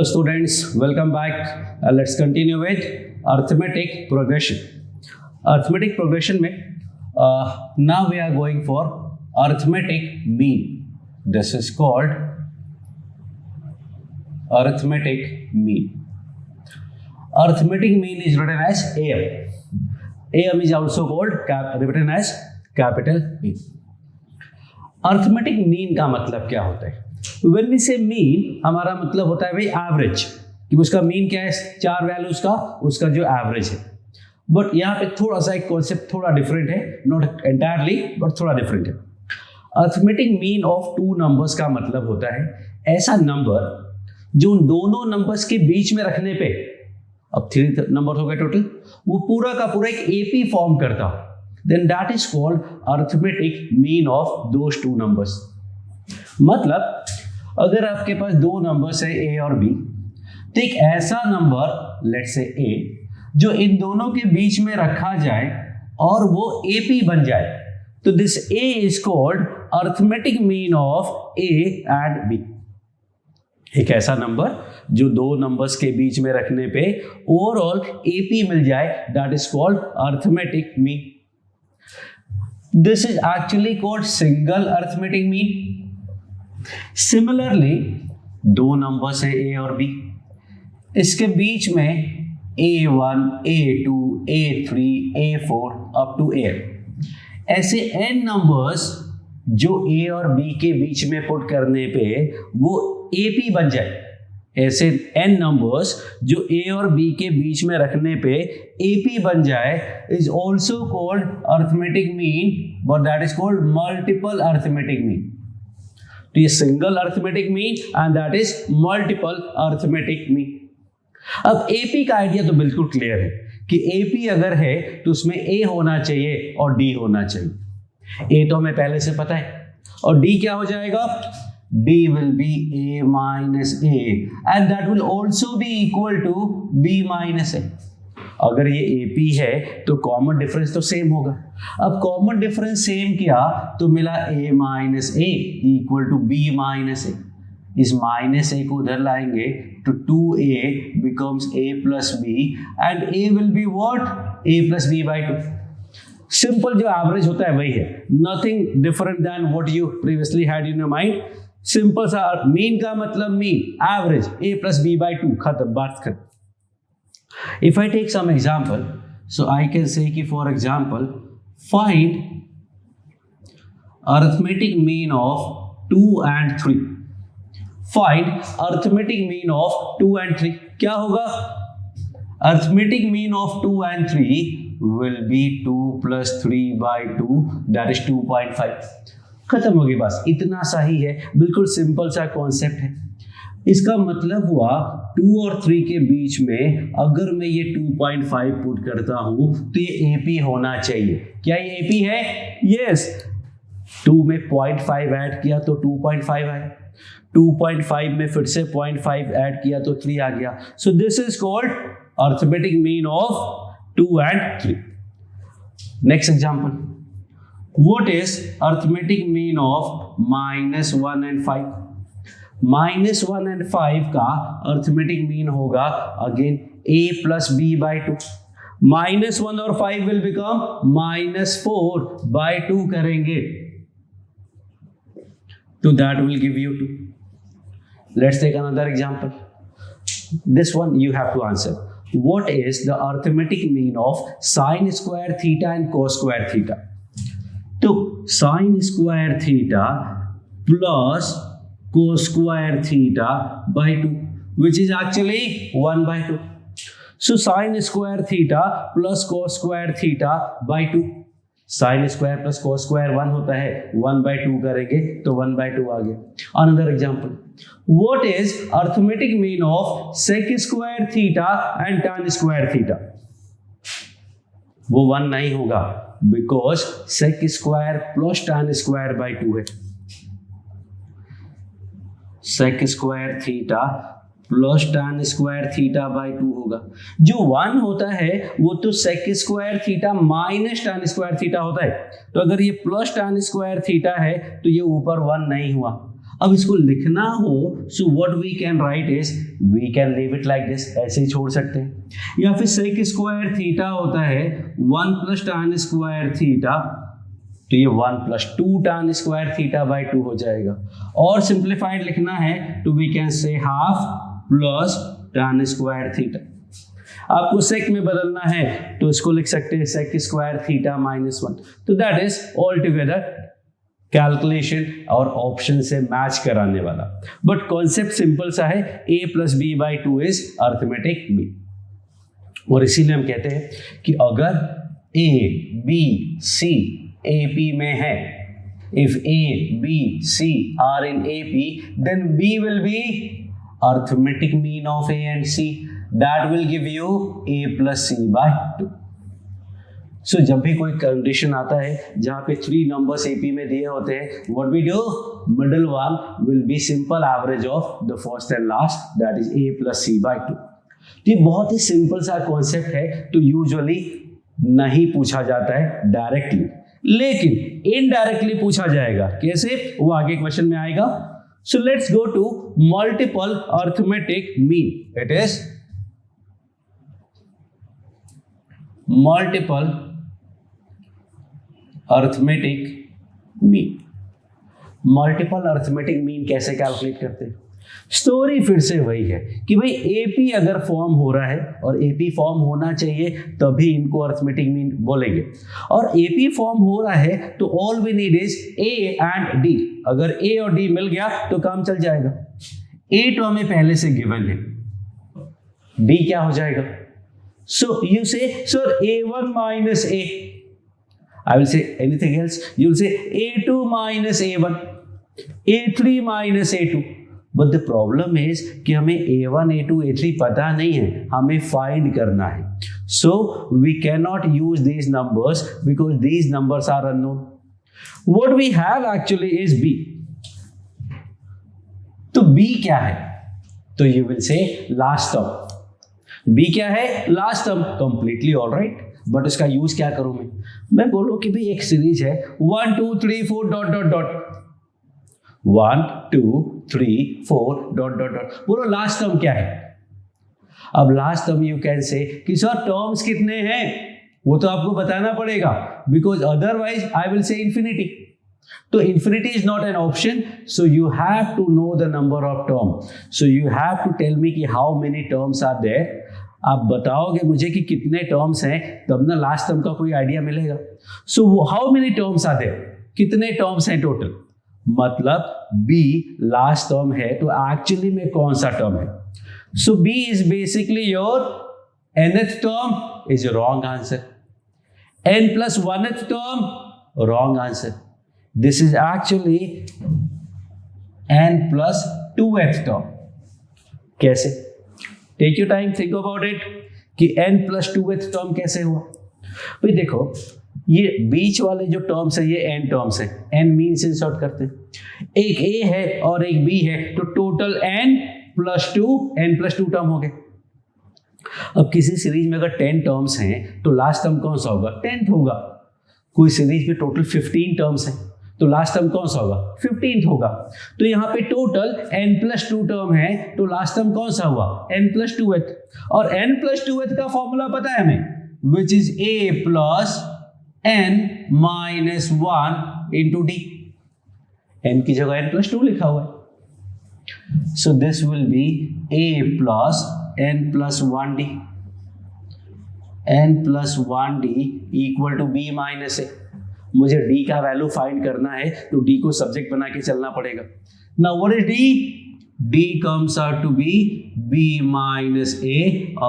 Hello students, welcome back. Let's continue with arithmetic progression. Arithmetic progression में now we are going for arithmetic mean. This is called arithmetic mean. Arithmetic mean is written as AM. AM is also called written as capital A. Arithmetic mean का मतलब क्या होता है? When we say mean, हमारा मतलब होता है भाई एवरेज, कि उसका मीन क्या है, 4 वैल्यूज का उसका जो एवरेज है. बट यहाँ पे थोड़ा सा एक कॉन्सेप्ट थोड़ा डिफरेंट है, नॉट एंटायरली बट थोड़ा डिफरेंट है. अरिथमेटिक मीन ऑफ 2 नंबर्स का मतलब होता है ऐसा नंबर जो उन दोनों नंबर्स के बीच में रखने पे, अब 3 नंबर हो गए टोटल, वो पूरा का पूरा एक एपी फॉर्म करता हो, then that is called arithmetic mean of those 2 numbers. मतलब अगर आपके पास 2 नंबर्स है ए और बी, तो एक ऐसा नंबर लेट्स से ए जो इन दोनों के बीच में रखा जाए और वो एपी बन जाए, तो this A is called arithmetic mean of A and B. एक ऐसा नंबर जो 2 नंबर्स के बीच में रखने पे ओवरऑल एपी मिल जाए, that is called arithmetic mean. This is actually called single arithmetic mean. Similarly 2 numbers है ए और बी, इसके बीच में A1, A2, A3, A4 up to A. ऐसे n नंबर्स जो A और B के बीच में पुट करने पे वो AP बन जाए, ऐसे n नंबर्स जो A और B के बीच में रखने पे AP बन जाए is also called arithmetic mean, but that is called multiple arithmetic mean. तो ये single arithmetic mean and that is multiple arithmetic mean. अब एपी का आइडिया तो बिल्कुल क्लियर है कि एपी अगर है तो उसमें ए होना चाहिए और डी होना चाहिए. ए तो हमें पहले से पता है, और डी क्या हो जाएगा, D will be A minus A and that will also be equal to B minus A. अगर ये AP है तो कॉमन डिफरेंस तो सेम होगा. अब कॉमन डिफरेंस सेम किया तो मिला A minus A equal to B minus A. इस माइनस ए को उधर लाएंगे तो 2A becomes A plus B and A will be what? A plus B by 2. Simple जो एवरेज होता है वही है, nothing different than what you previously had in your mind. Simple सा मीन का मतलब mean, average A plus B by 2, खत्म, बात खत्म. If I take some example, so I can say कि for example, find arithmetic mean of 2 and 3. Find arithmetic mean of 2 and 3. क्या होगा? Arithmetic mean of 2 and 3 will be 2 plus 3 by 2, that is 2.5. खत्म हो गई, बस इतना सा ही है, बिल्कुल सिंपल सा कॉन्सेप्ट है. इसका मतलब हुआ 2 और 3 के बीच में अगर मैं ये 2.5 पुट करता हूं तो ये AP होना चाहिए. क्या ये AP है? यस. 2 में 0.5 ऐड किया तो 2.5 आया, 2.5 में फिर से 0.5 ऐड किया तो 3 आ गया. सो this is called arithmetic mean of 2 and 3. Next example, what is arithmetic mean of -1 and 5? -1 and 5 का अरिथमेटिक मीन होगा again A plus B by 2. -1 और 5 विल बिकम -4 by 2 करेंगे तो that will give you 2. Let's take another example. This one you have to answer. What is the arithmetic mean of sin square theta and cos square theta? तो sin square theta plus cos square theta by 2, which is actually 1 by 2. So sin square theta plus cos square theta by 2. sin square plus cos square 1 होता है, 1 by 2 करेंगे तो 1 by 2 आ गया. Another example, what is arithmetic mean of sec square theta and tan square theta? वो 1 नहीं होगा because sec square plus tan square by 2 है. sec square theta plus tan square theta by 2 होगा. जो 1 होता है वो तो sec square theta minus tan square theta होता है. तो अगर ये प्लस tan square theta है तो ये ऊपर 1 नहीं हुआ. अब इसको लिखना हो so what we can write is we can leave it like this, ऐसे ही छोड़ सकते हैं। या फिर सेक स्क्वायर थीटा होता है 1 प्लस tan स्क्वायर थीटा, तो ये 1 plus 2 tan square theta by 2 हो जाएगा। और सिंप्लीफाइड लिखना है तो we can say half plus tan square theta. आपको सेक में बदलना है तो इसको लिख सकते हैं सेक स्क्वायर थीटा -1। तो that is all together calculation और ऑप्शन से मैच कराने वाला, बट कॉन्सेप्ट सिंपल सा है, a plus B by 2 is arithmetic mean. और इसीलिए हम कहते हैं कि अगर a b c AP में है, if a b c are in AP then b will be arithmetic mean of a and c, that will give you a plus c by 2। सो जब भी कोई कंडीशन आता है जहां पे 3 नंबर्स AP में दिए होते हैं, what we do, middle one will be simple average of the first and last, that is a plus c by 2। ये बहुत ही सिंपल सा कॉन्सेप्ट है, तो यूजुअली नहीं पूछा जाता है डायरेक्टली, लेकिन इनडायरेक्टली पूछा जाएगा। कैसे, वो आगे क्वेश्चन में आएगा। So let's go to multiple arithmetic mean. It is multiple arithmetic mean. Multiple arithmetic mean कैसे कैलकुलेट करते हैं? स्टोरी फिर से वही है कि भाई एपी अगर फॉर्म हो रहा है, और एपी फॉर्म होना चाहिए तभी इनको अर्थमेटिक मीन बोलेंगे, और एपी फॉर्म हो रहा है तो all we need is A and D. अगर ए और डी मिल गया तो काम चल जाएगा। ए तो हमें पहले से गिवन है, डी क्या हो जाएगा? सो यू से sir a1 minus a, I will say anything else, you will say a2 minus a1, a3 minus a2, but the problem is कि हमें a1 a2 a3 पता नहीं है, हमें find करना है। So we cannot use these numbers because these numbers are unknown. What we have actually is b। तो b क्या है? तो you will say last term। b क्या है? Last term. Completely all right, but इसका use क्या करूं मैं बोलूं कि भाई एक सीरीज है 1 2 3 4 dot dot dot, 1 2 3 4 dot dot dot, बोलो लास्ट टर्म क्या है? अब last term you can say कि सर टर्म्स कितने हैं, वो तो आपको बताना पड़ेगा, because otherwise I will say infinity. तो infinity is not an option, so you have to know the number of terms, so you have to tell me कि how many terms are there। आप बताओगे मुझे कि कितने terms हैं, तब ना लास्ट टर्म का कोई आइडिया मिलेगा। So how many terms are there, कितने टर्म्स हैं टोटल, मतलब b लास्ट टर्म है, तो एक्चुअली में कौन सा टर्म है? So b is basically your nth term, is wrong answer. n plus 1th term, wrong answer. This is actually n plus 2th term। कैसे? Take your time, think about it कि n plus 2th term कैसे हुआ। भाई देखो, ये बीच वाले जो terms है ये n टर्म्स है, n मीन से इंसर्ट करते हैं, एक a है और एक b है, तो टोटल n प्लस 2 टर्म हो गए। अब किसी सीरीज में अगर 10 टर्म्स हैं तो लास्ट टर्म कौन सा होगा? 10th होगा। कोई सीरीज में टोटल 15 टर्म्स हैं तो लास्ट टर्म कौन सा होगा? 15th होगा। तो यहाँ पे टोटल n प्लस 2 टर्म है, तो लास्ट टर्म कौन सा हुआ? n plus 2th। और n प्लस 2th का फॉर्मूला पता है हमें, which is a plus n minus 1 into D. n की जगह n प्लस 2 लिखा हुआ है, so this will be a plus n plus 1d, n plus 1d equal to b minus a। मुझे d का वैल्यू फाइंड करना है तो d को सब्जेक्ट बना के चलना पड़ेगा। Now what is d? d comes out to be b minus a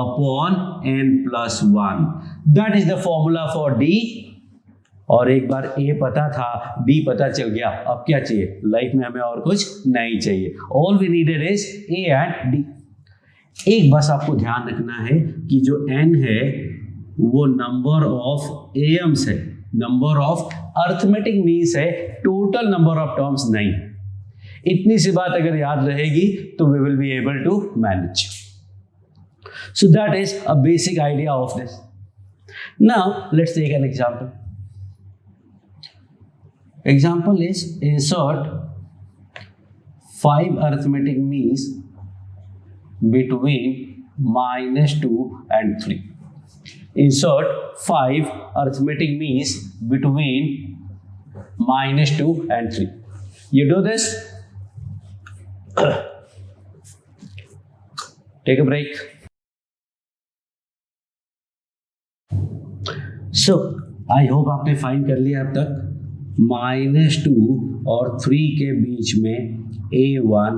upon n plus 1, that is the formula for d। और एक बार a पता था, d पता चल गया, अब क्या चाहिए लाइफ में? हमें और कुछ नहीं चाहिए। All we needed is a and d। एक बस आपको ध्यान रखना है कि जो n है वो नंबर ऑफ एम्स है, नंबर ऑफ अर्थमेटिक मीन्स है, टोटल नंबर ऑफ टर्म्स नहीं। इतनी सी बात अगर याद रहेगी तो we will be able to manage. So that is a basic idea of this. Now let's take an example. Example is insert 5 arithmetic means between -2 and 3. Insert 5 arithmetic means between -2 and 3. You do this. Take a break. So, I hope आपने find कर लिया अब तक -2 और 3 के बीच में A1,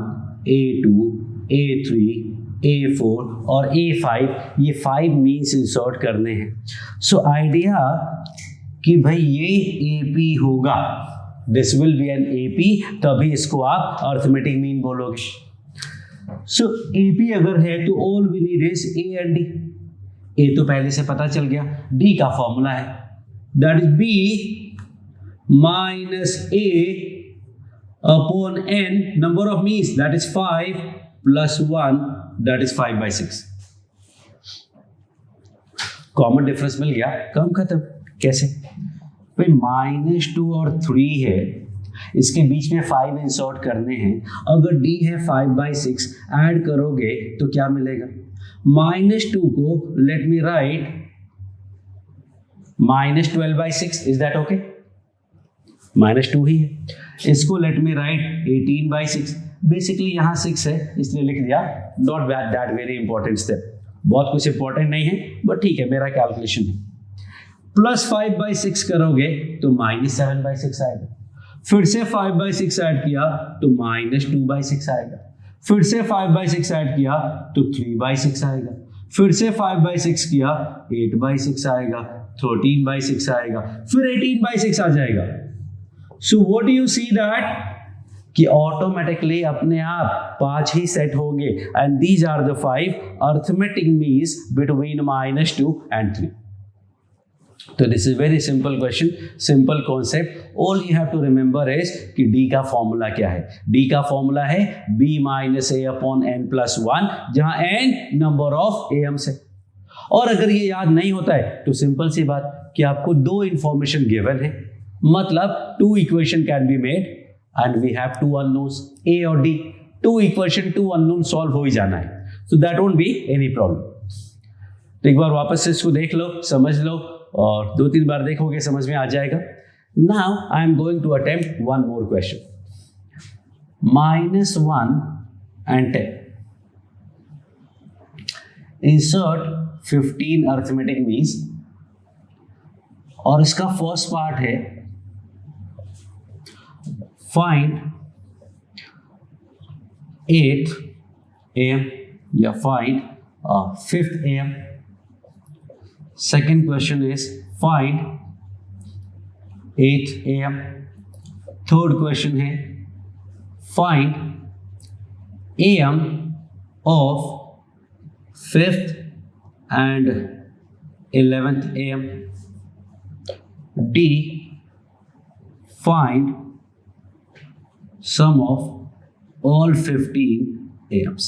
A2, A3, A4 और A5 ये 5 मीन्स इंसर्ट करने हैं. सो आइडिया कि भाई ये AP होगा, this will be an AP, तभी इसको आप अर्थमेटिक मीन बोलोगे. सो AP अगर है तो all we need is A and D. A तो पहले से पता चल गया, D का फॉर्मूला है that is B minus A upon n number of means, that is 5 plus 1, that is 5/6. Common difference मिल गया, कम खत्म. कैसे भाई? -2 और 3 है, इसके बीच में 5 इंसर्ट करने हैं. अगर D है 5/6, ऐड करोगे तो क्या मिलेगा? -2 को let me right -12/6. Is that okay? -2 ही है. इसको लेट मी राइट 18/6. बेसिकली यहाँ 6 है इसलिए लिख दिया. Not that very important step, बहुत कुछ इंपॉर्टेंट नहीं है, बट ठीक है, मेरा कैलकुलेशन है. प्लस 5/6 करोगे तो -7/6 आएगा. फिर से 5/6 ऐड किया तो -2/6 आएगा. फिर से 5/6 ऐड किया तो 3/6 आएगा. फिर से 5/6 किया 8/6 आएगा, 13/6 आएगा, फिर 18/6 आ जाएगा. So what do you see that कि ऑटोमेटिकली अपने आप 5 ही सेट होंगे. And these are the 5 arithmetic means between -2 and 3. तो this is very simple question, simple concept. All you have to remember is कि D का फॉर्मूला क्या है. D का फॉर्मूला है B - A upon n plus 1, जहां n number of AMs है. और अगर ये याद नहीं होता है तो सिंपल सी बात कि आपको 2 इंफॉर्मेशन गिवन है, मतलब 2 equation can be made and we have 2 unknowns A और D. 2 इक्वेशन 2 अननोन सॉल्व हो ही जाना है, so that won't be any problem. तो एक बार वापस से इसको देख लो, समझ लो, और 2-3 बार देखोगे समझ में आ जाएगा. Now I am going to attempt one more question. -1 and 10. Insert 15 arithmetic means, और इसका फर्स्ट पार्ट है फाइंड 8th AM या find 5th AM. Second question is find 8th AM. Third question है find AM of 5th and 11th AM. D, find sum of all 15 AMs.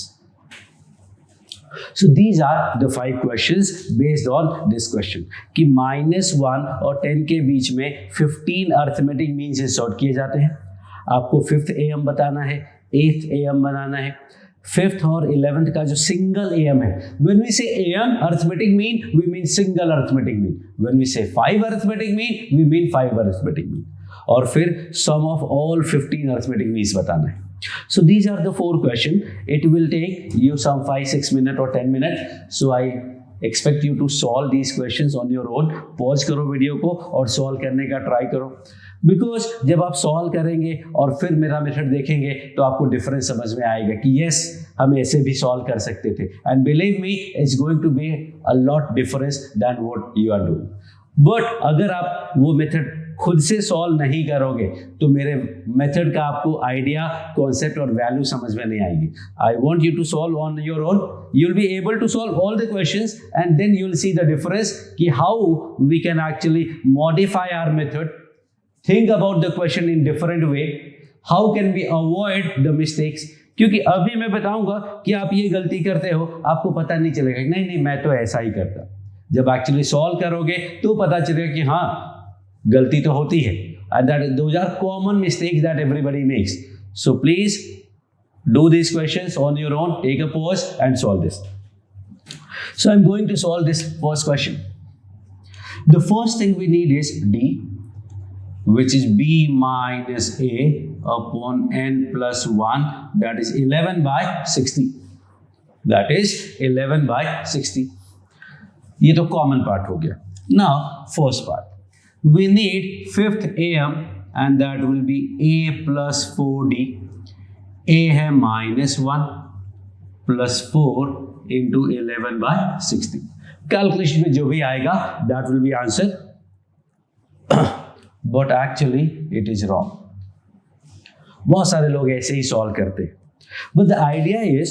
So these are the 5 questions based on this question कि -1 और 10 के बीच में 15 arithmetic means insert किए जाते हैं. आपको 5th AM बताना है, 8th AM बनाना है. 5th और 11th का जो सिंगल AM है, when we say AM arithmetic mean we mean single arithmetic mean. When we say 5 arithmetic mean we mean 5 arithmetic mean. और फिर sum of all 15 arithmetic means बताना है. So these are the 4 questions. It will take you some 5-6 minutes or 10 minutes. So I expect you to solve these questions on your own. Pause करो video को और solve करने का try करो, because जब आप सॉल्व करेंगे और फिर मेरा मेथड देखेंगे तो आपको डिफरेंस समझ में आएगा कि यस हम ऐसे भी सॉल्व कर सकते थे. And believe me it's going to be a lot difference than what you are doing. But अगर आप वो मेथड खुद से सॉल्व नहीं करोगे तो मेरे मेथड का आपको आइडिया, कॉन्सेप्ट और वैल्यू समझ में नहीं आएगी. I want you to solve on your own. You will be able to solve all the questions and then you will see the difference कि how we can actually modify our method, think about the question in different way, how can we avoid the mistakes. क्योंकि अभी मैं बताऊंगा कि आप ये गलती करते हो, आपको पता नहीं चलेगा नहीं नहीं मैं तो ऐसा ही करता. जब एक्चुअली सॉल्व करोगे तो पता चलेगा कि हाँ गलती तो होती है. And that those are common mistakes that everybody makes. So please Do these questions on your own, take a pause and solve this. So I'm going to solve this first question. The first thing we need is D, which is B minus A upon n plus 1, that is 11 by 60. That is 11 by 60. ये तो common part हो गया. Now first part, we need fifth AM and that will be A plus 4D. A है minus 1 plus 4 into 11 by 60. Calculation में जो भी आएगा that will be answer. But actually it is wrong. बहुत सारे लोग ऐसे ही सॉल्व करते हैं. But the idea is,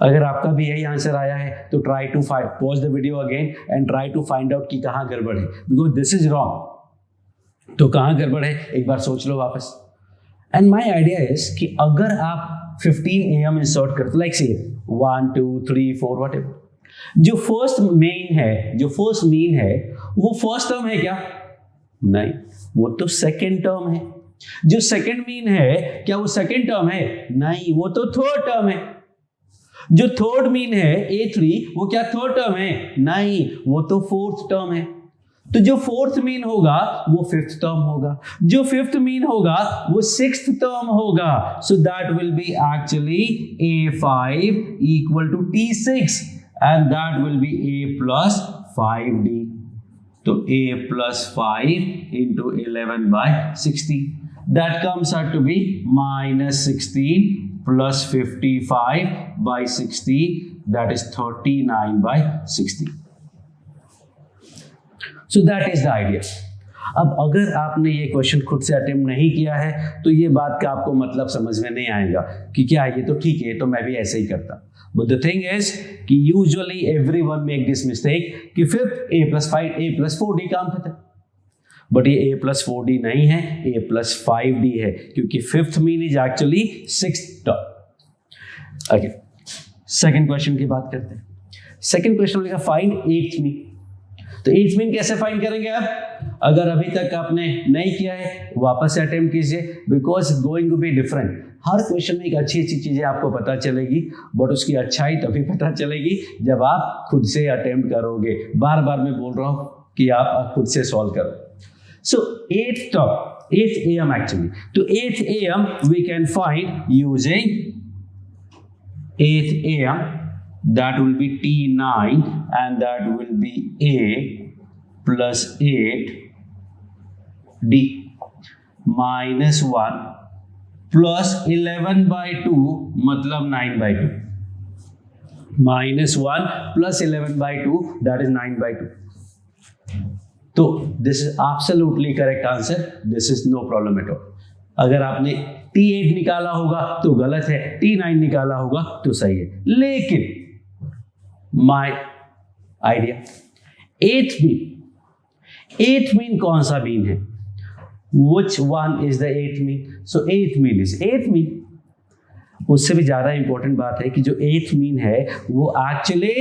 अगर आपका भी यही आंसर आया है तो try to pause the video again and try to find out कि कहाँ गड़बड़ है, बिकॉज दिस इज रॉन्ग. तो कहाँ गड़बड़ है एक बार सोच लो वापस. एंड माई आइडिया इज कि अगर आप 15 AM इंसर्ट करते, लाइक से 1 2 3 4 व्हाटएवर, जो फर्स्ट मीन है वो फर्स्ट टर्म है क्या? नहीं, वो तो सेकेंड टर्म है. जो सेकेंड मीन है क्या वो सेकेंड टर्म है? नहीं, वो तो थर्ड टर्म है. जो थर्ड मीन है A3 वो क्या थर्ड टर्म है? नहीं, वो तो फोर्थ टर्म है. तो जो फोर्थ मीन होगा वो फिफ्थ टर्म होगा, जो फिफ्थ मीन होगा वो सिक्स्थ टर्म होगा. So that will be actually A5 equal to T6 and that will be A plus 5D. तो A plus 5 into 11 by 60. That comes out to be minus 16 plus 55 by 60. That is 39 by 60. So that is the idea. अब अगर आपने ये question खुद से attempt नहीं किया है तो ये बात का आपको मतलब समझ में नहीं आएगा कि क्या ये तो ठीक है, तो मैं भी ऐसे ही करता. But the thing is कि usually everyone make this mistake कि fifth A plus 5 A plus 4D काम खत्म. बट ये A plus 4D नहीं है, A plus 5D है, क्योंकि fifth mean is actually sixth term. Okay, second question की बात करते हैं. सेकंड क्वेश्चन लिखा फाइंड एट्थ मीन. तो एट्थ मीन कैसे फाइंड करेंगे आप? अगर अभी तक आपने नहीं किया है वापस से अटेम्प्ट कीजिए, because it's going to be different. हर क्वेश्चन में एक अच्छी अच्छी चीजें आपको पता चलेगी, बट उसकी अच्छाई तभी पता चलेगी जब आप खुद से अटेम्प्ट करोगे. बार बार मैं बोल रहा हूं कि आप खुद से सॉल्व करो. So 8th AM actually. So 8th AM we can find using 8th AM, that will be T9 and that will be A plus 8D minus 1 plus 11 by 2 मतलब 9 by 2. Minus 1 plus 11 by 2 that is 9 by 2. तो this is absolutely correct answer. This is no problem at all. अगर आपने T8 निकाला होगा तो गलत है, T9 निकाला होगा तो सही है. लेकिन माय आइडिया, एथ मीन कौन सा मीन है? Which one is the eighth mean? So eighth mean is eighth mean. उससे भी ज्यादा इंपॉर्टेंट बात है कि जो eighth mean है वो एक्चुअली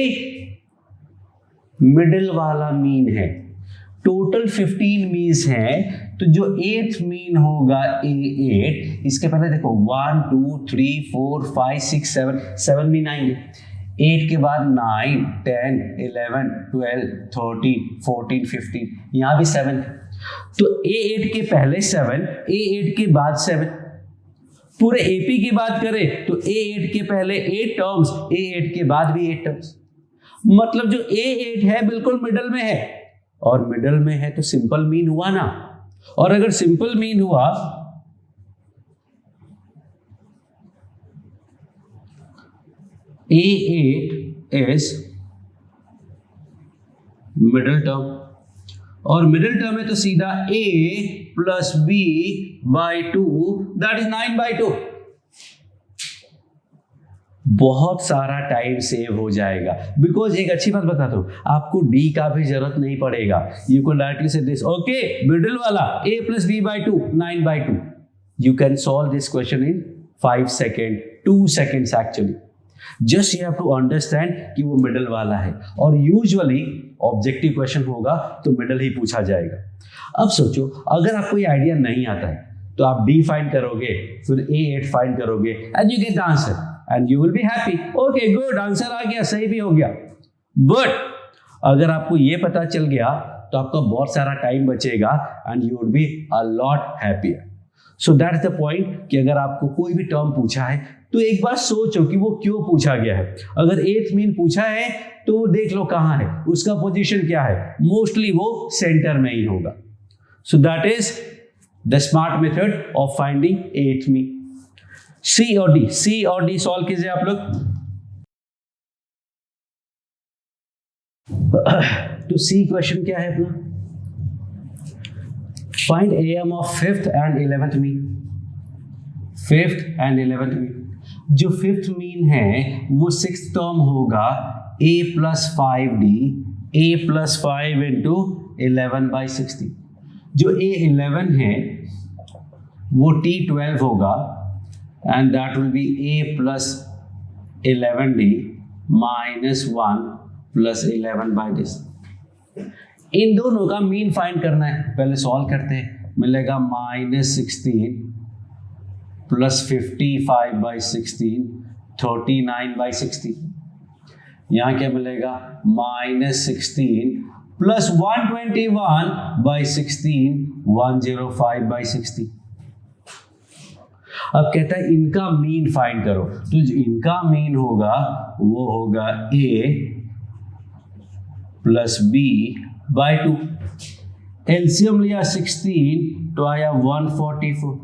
मिडिल वाला मीन है. टोटल 15 मीन्स हैं, तो जो एथ मीन होगा A8, इसके पहले देखो 1 2 3 4 5 6 7 मीन आएंगे. 8 के बाद 9 10 11 12 13 14 15, यहाँ भी 7. तो A8 के पहले 7, A8 के बाद 7. पूरे AP की बात करें तो A8 के पहले 8 टर्म्स, A8 के बाद भी 8 टर्म्स. मतलब जो A8 है बिल्कुल मिडल में है, और मिडल में है तो सिंपल मीन हुआ ना. और अगर सिंपल मीन हुआ A8 इज मिडल टर्म, और मिडल टर्म है तो सीधा A plus B by 2 that is 9 by 2. बहुत सारा टाइम सेव हो जाएगा. बिकॉज एक अच्छी बात बता दो, आपको D का भी जरूरत नहीं पड़ेगा. You can directly say this, okay middle वाला A plus B by 2 9 by 2. You can solve this question in 5 second 2 seconds actually. Just you have to understand कि वो मिडिल वाला है, और यूजुअली ऑब्जेक्टिव क्वेश्चन होगा तो मिडिल ही पूछा जाएगा. अब सोचो अगर आपको ये आइडिया नहीं आता है तो आप D फाइंड करोगे, फिर A8 फाइंड करोगे and you get the answer and you will be happy. Okay good, answer आ गया, सही भी हो गया. बट अगर आपको ये पता चल गया तो आपका बहुत सारा टाइम बचेगा and you would be a lot happier. So that is the point कि अगर आपको कोई भी टर्म पूछा है तो एक बार सोचो कि वो क्यों पूछा गया है. अगर एथ मीन पूछा है तो देख लो कहाँ है, उसका पोजीशन क्या है, मोस्टली वो सेंटर में ही होगा. So that is the smart method of finding एथ मीन. सी और डी सॉल्व कीजिए आप लोग. तो सी क्वेश्चन क्या है अपना, find AM of fifth and 11th mean. Fifth and 11th mean, जो फिफ्थ मीन है वो सिक्स्थ टर्म होगा A + 5D, A + 5 इंटू 11/60. जो A11 है वो T12 होगा and that will be A + 11D -1 + 11/10. इन दोनों का मीन फाइंड करना है. पहले सॉल्व करते हैं. मिलेगा -16 + 55/16 39/60. यहाँ क्या मिलेगा, -16 + 121/16 105/60. अब कहता है इनका मीन फाइंड करो. तो जो इनका मीन होगा वो होगा A + B/2. एलसीएम लिया 16 तो आया 144.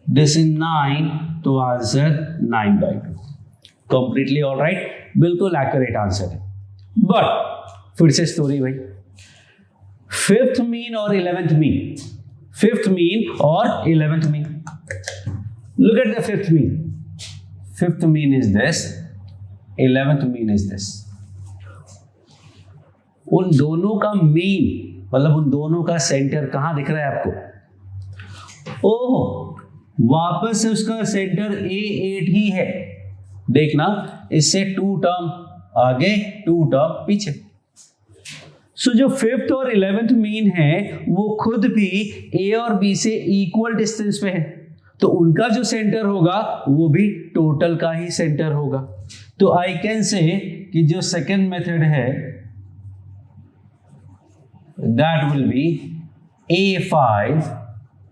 दिस इज 9 तो आंसर 9/2. कंप्लीटली ऑल राइट, बिल्कुल एक्यूरेट आंसर है. बट फिर से स्टोरी भाई, फिफ्थ मीन और 11th मीन, फिफ्थ मीन और 11th mean. Look at the fifth mean. Fifth mean is this, 11th mean is this. उन दोनों का मीन मतलब उन दोनों का सेंटर कहां दिख रहा है आपको? ओह, वापस से उसका सेंटर A8 ही है. देखना, इससे 2 टर्म आगे 2 टर्म पीछे. सो जो फिफ्थ और 11th मीन है वो खुद भी A और B से इक्वल डिस्टेंस पे है, तो उनका जो सेंटर होगा वो भी टोटल का ही सेंटर होगा. तो आई कैन से कि जो सेकेंड मेथड है that will be A5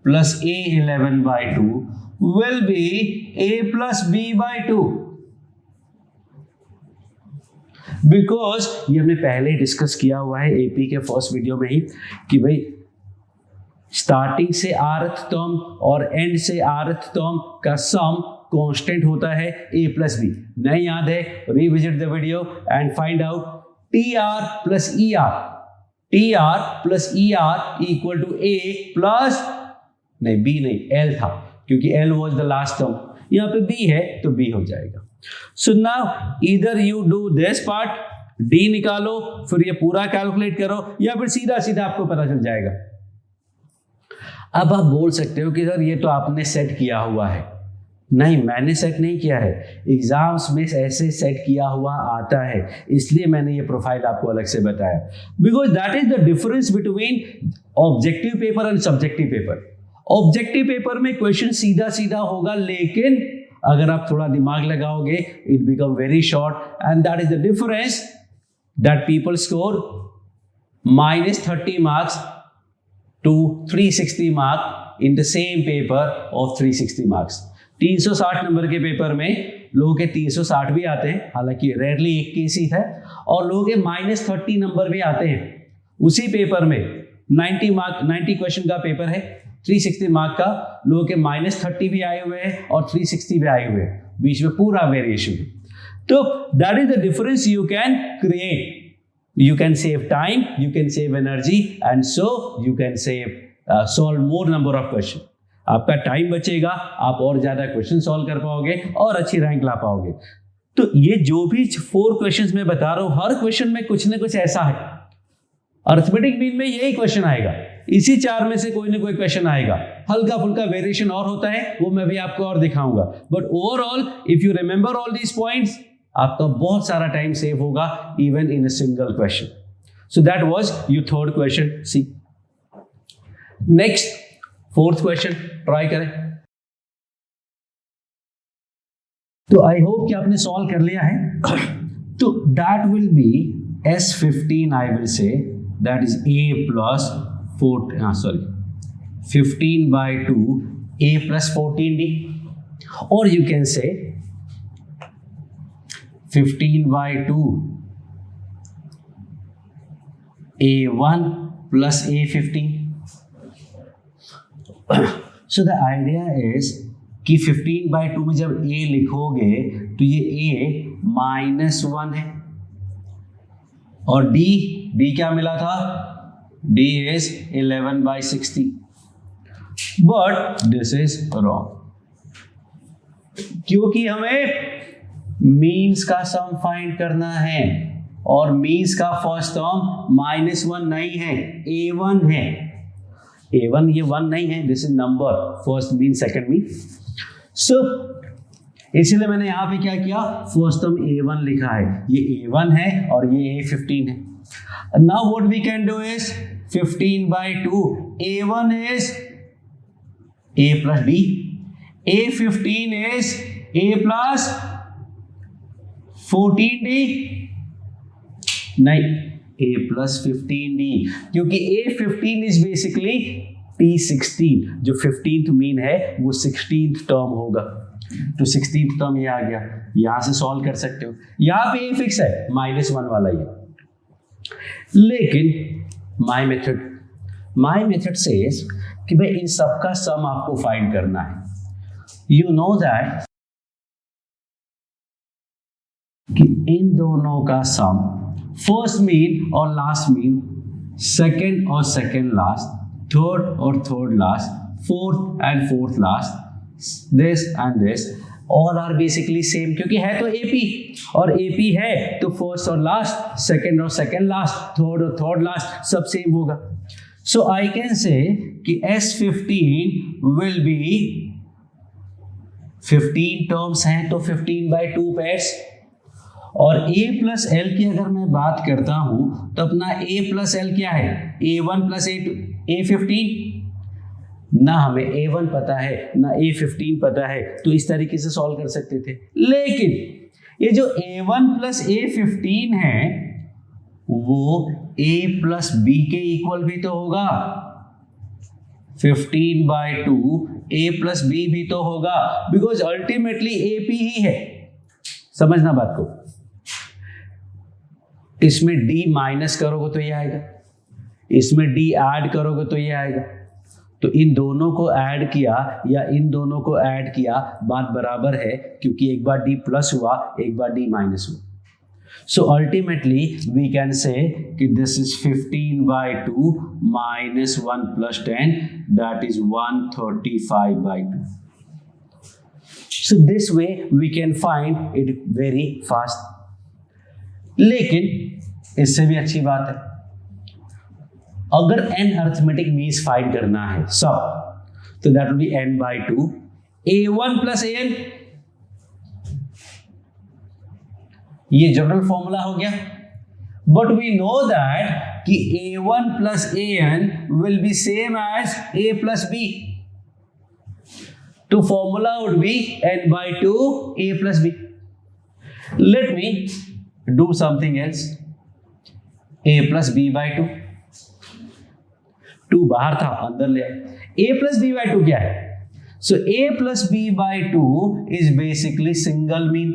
plus A11/2 will be A plus B/2. Because ये हमने पहले ही डिस्कस किया हुआ है एपी के फर्स्ट वीडियो में ही कि भाई स्टार्टिंग से rth टर्म और एंड से rth टर्म का सम कांस्टेंट होता है A plus B. नहीं याद है, revisit the video and find out TR plus ER. TR plus ER equal to A plus नहीं B नहीं L था, क्योंकि L was the last term. यहाँ पे B है तो B हो जाएगा. So now either you do this part, D निकालो, फिर ये पूरा कैलकुलेट करो, या फिर सीधा सीधा आपको पता चल जाएगा. अब आप बोल सकते हो कि सर ये तो आपने सेट किया हुआ है. नहीं, मैंने सेट नहीं किया है, एग्जाम्स में ऐसे सेट किया हुआ आता है, इसलिए मैंने ये प्रोफाइल आपको अलग से बताया. Because that is the difference between objective paper and subjective paper. Objective paper में क्वेश्चन सीधा सीधा होगा, लेकिन अगर आप थोड़ा दिमाग लगाओगे it become very short, and that is the difference that people score -30 marks to 360 mark in the same paper of 360 marks. 360 number के पेपर में लोगों के 360 भी आते हैं, हालांकि रेयरली एक केस ही है, और लोगों के -30 नंबर भी आते हैं. उसी पेपर में 90 क्वेश्चन का पेपर है, 360 मार्क का, लोगों के -30 भी आए हुए हैं और 360 भी आए हुए हैं, बीच में पूरा वेरिएशन है. तो that is the difference you can create. You can save time, you can save energy, and so you can solve more number of questions. आपका टाइम बचेगा, आप और ज्यादा क्वेश्चन सॉल्व कर पाओगे और अच्छी रैंक ला पाओगे. तो ये जो भी 4 क्वेश्चंस मैं बता रहा हूं, हर क्वेश्चन में कुछ ना कुछ ऐसा है. अरिथमेटिक मीन में यही क्वेश्चन आएगा, इसी 4 में से कोई ना कोई क्वेश्चन आएगा. हल्का फुल्का वेरिएशन और होता है, वो मैं भी आपको और दिखाऊंगा. But overall if you remember all these points, आपका बहुत सारा टाइम सेव होगा even in a single question. So that was your third question. See next fourth question try करें। तो आई होप कि आपने सॉल्व कर लिया है। तो that will B S15, I will say that is A plus 15/2 A plus 14D, or you can say 15/2 A1 plus A15. So the idea is कि 15/2 में जब A लिखोगे तो ये A -1 है, और D क्या मिला था? D is 11/60, but this is wrong, क्योंकि हमें मीन्स का सम फाइंड करना है, और मीन्स का फर्स्ट टर्म -1 नहीं है, A1 है। A1 ये 1 नहीं है, this is number, first mean second mean. So इसलिए मैंने यहां पे क्या किया, फर्स्ट टर्म A1 लिखा है, ये A1 है और ये A15 है। Now what we can do is 15/2 A1 is A plus D, A15 is A plus 14D, नहीं, A plus 15D, क्योंकि A15 इज बेसिकली T16, जो 15th मीन है वो 16th टर्म होगा, तो 16th टर्म ये आ गया, यहां से सॉल्व कर सकते हो। यहां पे A फिक्स है, -1 वाला ही है, लेकिन माय मेथड सेज कि भाई इन सबका सम आपको फाइंड करना है। यू नो दैट कि इन दोनों का सम, फर्स्ट मीन और लास्ट मीन, सेकंड और सेकंड लास्ट, थर्ड और third last, fourth and fourth last, this and this all are basically same, क्योंकि है तो AP, और AP है तो फर्स्ट और लास्ट, सेकंड और सेकंड लास्ट, थर्ड और थर्ड लास्ट सब सेम होगा। सो आई कैन से कि S15 विल बी 15 टर्म्स हैं तो 15/2 पेयर्स, और A plus L की अगर मैं बात करता हूं तो अपना A plus L क्या है, A1 plus A15, ना हमें A1 पता है ना A15 पता है, तो इस तरीके से सॉल्व कर सकते थे। लेकिन ये जो A1 plus A15 है वो A plus B के इक्वल भी तो होगा, 15/2 A plus B भी तो होगा, बिकॉज अल्टीमेटली AP ही है। समझना बात को, इसमें D माइनस करोगे तो ये आएगा, इसमें D ऐड करोगे तो ये आएगा, तो इन दोनों को ऐड किया या इन दोनों को ऐड किया बात बराबर है, क्योंकि एक बार D प्लस हुआ एक बार D माइनस हुआ। So ultimately we can say कि this is 15/2 -1 + 10, that is 135/2। So this way we can find it very fast. लेकिन इससे भी अच्छी बात है, अगर n अरिथमेटिक मीन्स फाइंड करना है सब, तो that will B n/2 A1 plus AN, ये जनरल फॉर्मूला हो गया। बट वी नो दैट कि A1 plus AN will be same as A plus B, तो formula would be n/2 A plus B। Let me do something else, A plus B/2, 2 बाहर था अंदर ले, A plus B/2 क्या है? सो A plus B/2 is basically single mean.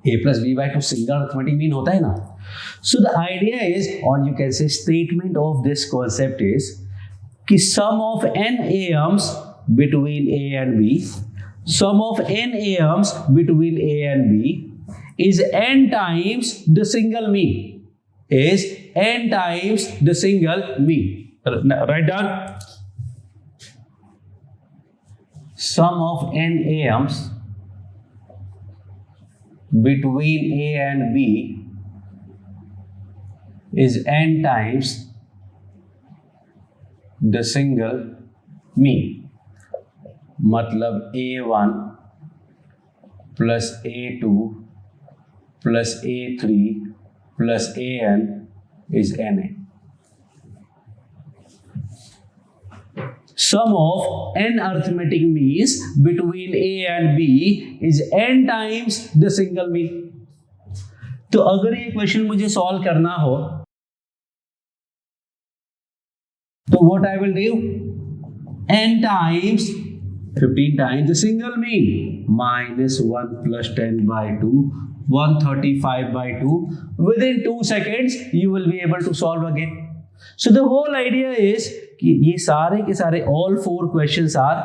A plus B/2 single arithmetic mean होता है ना। So the idea is, और you can say statement of this concept is कि सम of n AMs between A and B, sum of n AMs between A and B is n times the single mean, is n times the single mean. Write down sum of n AMs between A and B is n times the single mean, मतलब A1 plus A2 plus A3 plus AN is NA। sum of n arithmetic means between A and B is n times the single mean. तो अगर ये question मुझे solve करना हो तो what I will do, n times 15 times the single mean minus 1 plus 10 by 2 135 by 2. Within 2 seconds you will be able to solve again. So the whole idea is कि ये सारे के सारे all 4 questions are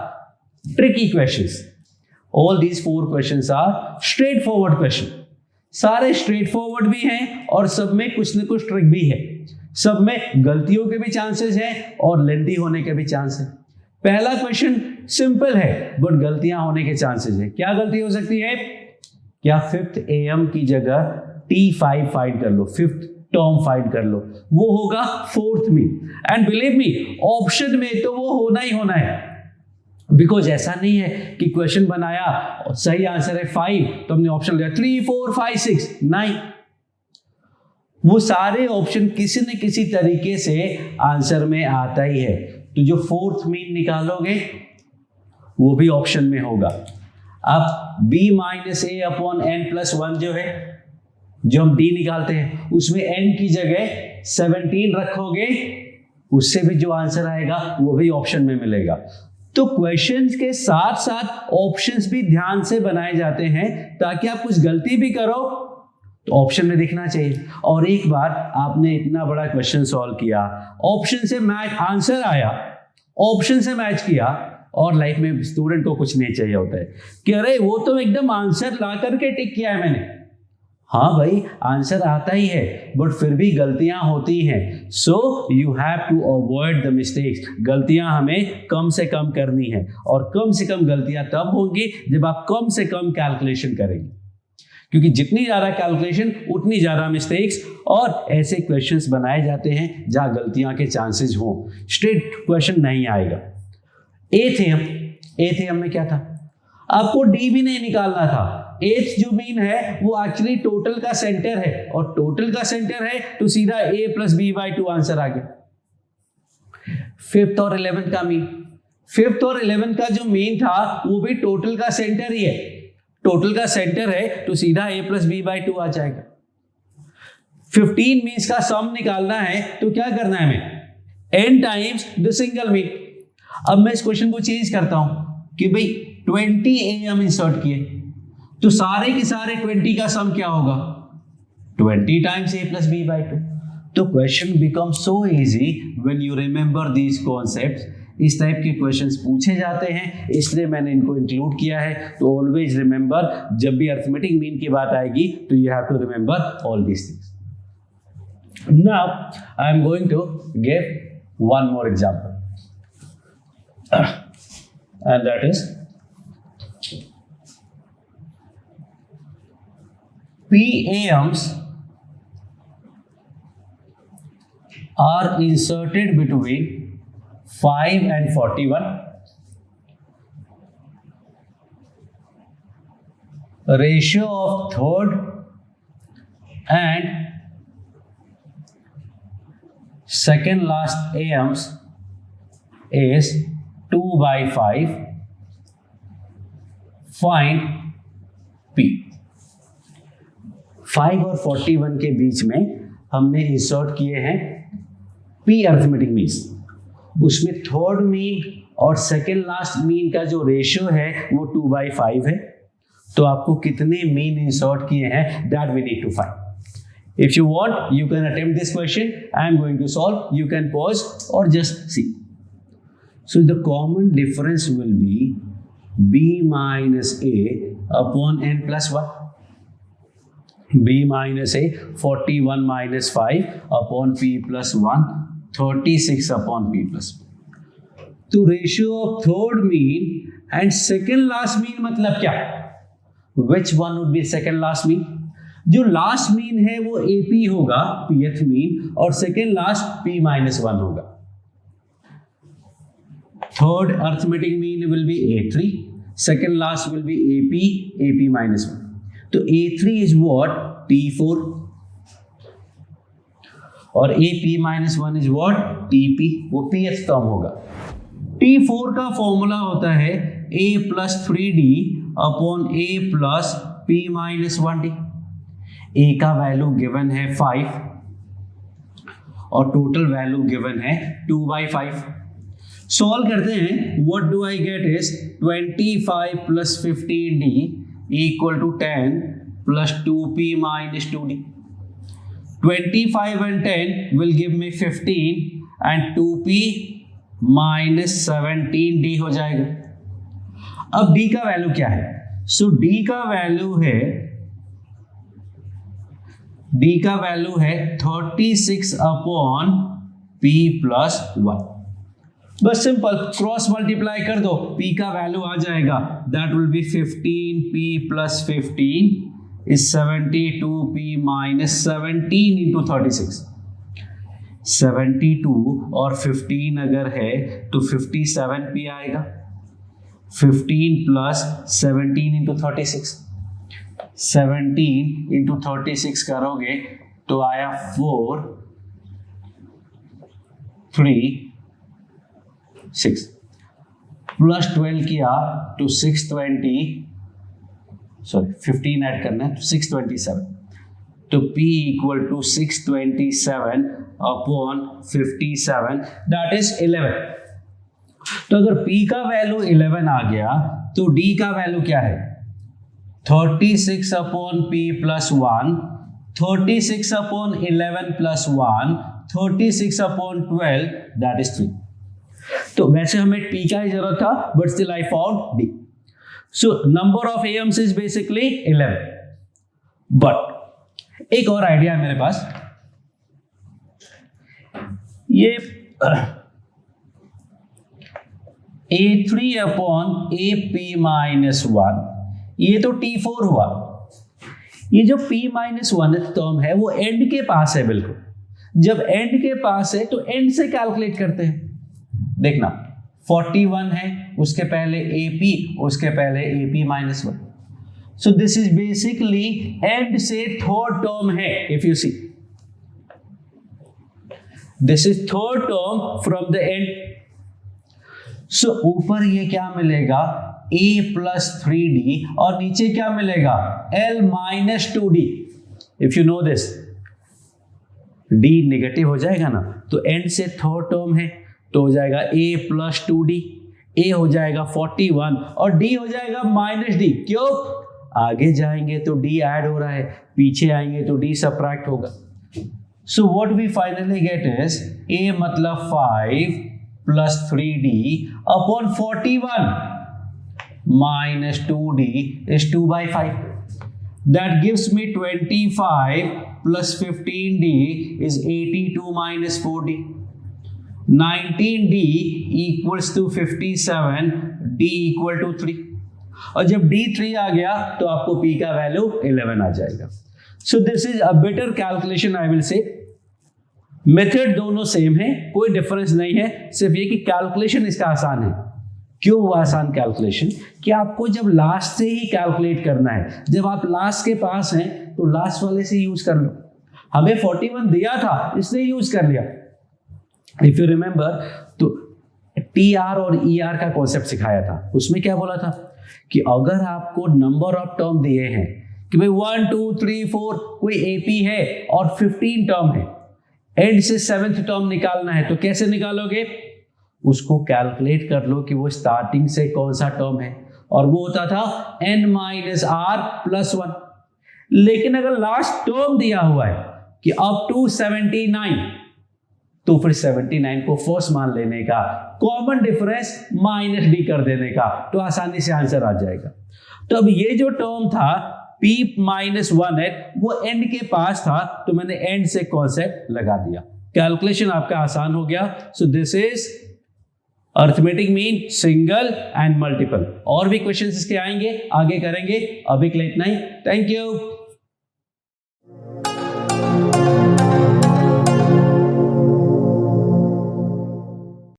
tricky questions. All these 4 questions are straightforward question. सारे straightforward भी हैं और सब में कुछ न कुछ ट्रिक भी है. सब में गलतियों के भी चांसेस हैं और लेंथी होने के भी चांस है. पहला क्वेश्चन सिंपल है बट गलतियां होने के चांसेस है. क्या गलती हो सकती है? क्या 5th AM की जगह T5 फाइंड कर लो, 5th टर्म फाइंड कर लो, वो होगा 4th mean. And believe me option में तो वो होना ही होना है. बिकॉज ऐसा नहीं है कि क्वेश्चन बनाया सही आंसर है 5 तो हमने ऑप्शन लिया 3 4 5 6 नहीं. वो सारे ऑप्शन किसी न किसी तरीके से आंसर में आता ही है. तो जो 4th मीन निकालोगे वो भी ऑप्शन में होगा. अब b माइनस ए अपॉन एन प्लस 1 जो है, जो हम d निकालते हैं उसमें n की जगह 17 रखोगे, उससे भी जो आंसर आएगा वो भी ऑप्शन में मिलेगा. तो क्वेश्चंस के साथ साथ ऑप्शंस भी ध्यान से बनाए जाते हैं ताकि आप कुछ गलती भी करो तो ऑप्शन में दिखना चाहिए. और एक बार आपने इतना बड़ा क्वेश्चन सॉल्व किया, ऑप्शन से मैच आंसर आया, ऑप्शन से मैच किया, और लाइफ में स्टूडेंट को कुछ नहीं चाहिए होता है कि अरे वो तो एकदम आंसर ला करके टिक किया है मैंने. हाँ भाई आंसर आता ही है बट फिर भी गलतियां होती हैं. So you have to avoid the mistakes. गलतियां हमें कम से कम करनी है और कम से कम गलतियां तब होंगी जब आप कम से कम कैलकुलेशन करेंगे, क्योंकि जितनी ज़्यादा कैलकुलेशन उतनी ज़्यादा मिस्टेक्स और ऐसे क्वेश्चंस बनाए जाते हैं जहां गलतियां के चांसेस हों. स्ट्रेट क्वेश्चन नहीं आएगा. एथ एम में क्या था? आपको डी भी नहीं निकालना था. एथ जो मीन है वो एक्चुअली टोटल का सेंटर है और टोटल का सेंटर है तो सीधा a plus B by 2 answer आ गया. 5th और 11th का मीन, 5th और 11th का जो मीन था वो भी टोटल का सेंटर ही है. टोटल का सेंटर है तो सीधा a प्लस बी बाई 2 आ जाएगा. 15 मीन्स का सम निकालना है तो क्या करना है हमें? n times the single mean. अब मैं इस क्वेश्चन को चेंज करता हूं कि भाई 20 AM इंसर्ट किए तो सारे के सारे 20 का सम क्या होगा? 20 times a plus B by 2. तो question become so easy when you remember these concepts. इस टाइप के क्वेश्चंस पूछे जाते हैं इसलिए मैंने इनको इंक्लूड किया है. तो ऑलवेज रिमेंबर, जब भी अरिथमेटिक मीन की बात आएगी तो you have to remember all these things. Now I am going to give one more example and that is PAMs are inserted between 5 and 41. Ratio of third and second last AMs is 2 by 5. Find P. 5 और 41 के बीच में हमने insert किए हैं P arithmetic means. उसमें third mean और second last mean का जो रेशियो है वो 2 by 5 है. तो आपको कितने मीन इंसर्ट किए हैं that we need to find. If you want, you can attempt this question. I am going to solve. You can pause or just see. So the common difference will be b minus a upon n plus 1. b minus a 41 minus 5 upon p plus 1 36 upon p plus 1. तो ratio of third mean and second last mean मतलब क्या? Which one would be second last mean? जो last mean है वो AP होगा, pth mean, और second last p minus 1 होगा. Third arithmetic mean will be A3. Second last will be AP minus 1. तो A3 is what? T4. और AP minus 1 is what? TP. वो pth term होगा. T4 का formula होता है a plus 3d upon a plus p minus 1d। a का value given है 5 और टोटल वैल्यू गिवन है 2/5। सॉल्व करते हैं। What do I get is 25 plus 15d equal to 10 plus 2p minus 2d। 25 and 10 will give me 15 and 2p minus 17d हो जाएगा। अब d का वैल्यू क्या है? सो d का वैल्यू है 36 अपॉन p प्लस 1। बस सिंपल क्रॉस मल्टीप्लाई कर दो, p का वैल्यू आ जाएगा, that will B 15p plus 15 is 72p minus 17 into 36। 72 और 15 अगर है तो 57p आएगा। 15 प्लस 17 इंटू 36, 17 इंटू 36 करोगे तो आया 4 3 6 प्लस 12 किया तो 15 ऐड करना है तो 627। तो P equal to 627 upon 57 that is 11। तो अगर P का वैल्यू 11 आ गया तो D का वैल्यू क्या है? 36 upon P plus 1, 36 upon 11 plus 1, 36 upon 12 that is 3। तो वैसे हमें P का ही जरूरत था but still I found D। So number of AIIMS is basically 11। But एक और आइडिया है मेरे पास। ये A3 अपॉन AP माइनस 1, ये तो T4 हुआ। ये जो P माइनस 1 टर्म है वो एंड के पास है बिल्कुल। जब एंड के पास है तो एंड से कैलकुलेट करते हैं। देखना 41 है, उसके पहले AP, उसके पहले AP minus 1। So this is basically end से थर्ड टर्म है। If you see this is third term from the end. So ऊपर ये क्या मिलेगा? a प्लस 3d और नीचे क्या मिलेगा? l minus 2d। If you know this, d negative हो जाएगा ना, तो एंड से थर्ड टर्म है तो हो जाएगा a प्लस 2d, a हो जाएगा 41 और d हो जाएगा माइनस d। क्यों? आगे जाएंगे तो d ऐड हो रहा है, पीछे आएंगे तो d सबट्रैक्ट होगा। So what we finally get is a मतलब 5 plus 3d upon 41 minus 2d is 2/5. That gives me 25 plus 15d is 82 minus 4d. 19d equals to 57, d equal to 3. और जब d 3 आ गया तो आपको p का value 11 आ जाएगा। So this is a better calculation I will say. Method दोनों same है, कोई डिफरेंस नहीं है, सिर्फ ये कि कैलकुलेशन इसका आसान है। क्यों हुआ आसान कैलकुलेशन? कि आपको जब लास्ट से ही कैलकुलेट करना है, जब आप लास्ट के पास हैं तो लास्ट वाले से यूज कर लो। हमें 41 दिया था इसलिए यूज कर लिया। इफ यू रिमेंबर तो TR और ER का कॉन्सेप्ट सिखाया था। उसमें क्या बोला था कि अगर आपको नंबर ऑफ टर्म दिए हैं कि भाई 1 2 3 4 कोई AP है और 15 टर्म है, एंड से 7th टर्म निकालना है तो कैसे निकालोगे? उसको कैलकुलेट कर लो कि वो स्टार्टिंग से कौन सा टर्म है, और वो होता था n माइनस r प्लस 1। लेकिन अगर लास्ट टर्म दिया हुआ है कि अप टू 79, तो फिर 79 को फर्स्ट मान लेने का, कॉमन डिफरेंस माइनस d कर देने का, तो आसानी से आंसर आ जाएगा। तो अब ये जो टर्म था p माइनस 1 है वो एंड के पास था तो मैंने एंड से कॉन्सेप्ट लगा दिया, कैलकुलेशन आपका आसान हो गया। सो this is arithmetic mean, single and multiple. और भी क्वेश्चंस इसके आएंगे, आगे करेंगे। अभी के लिए इतना ही। Thank you.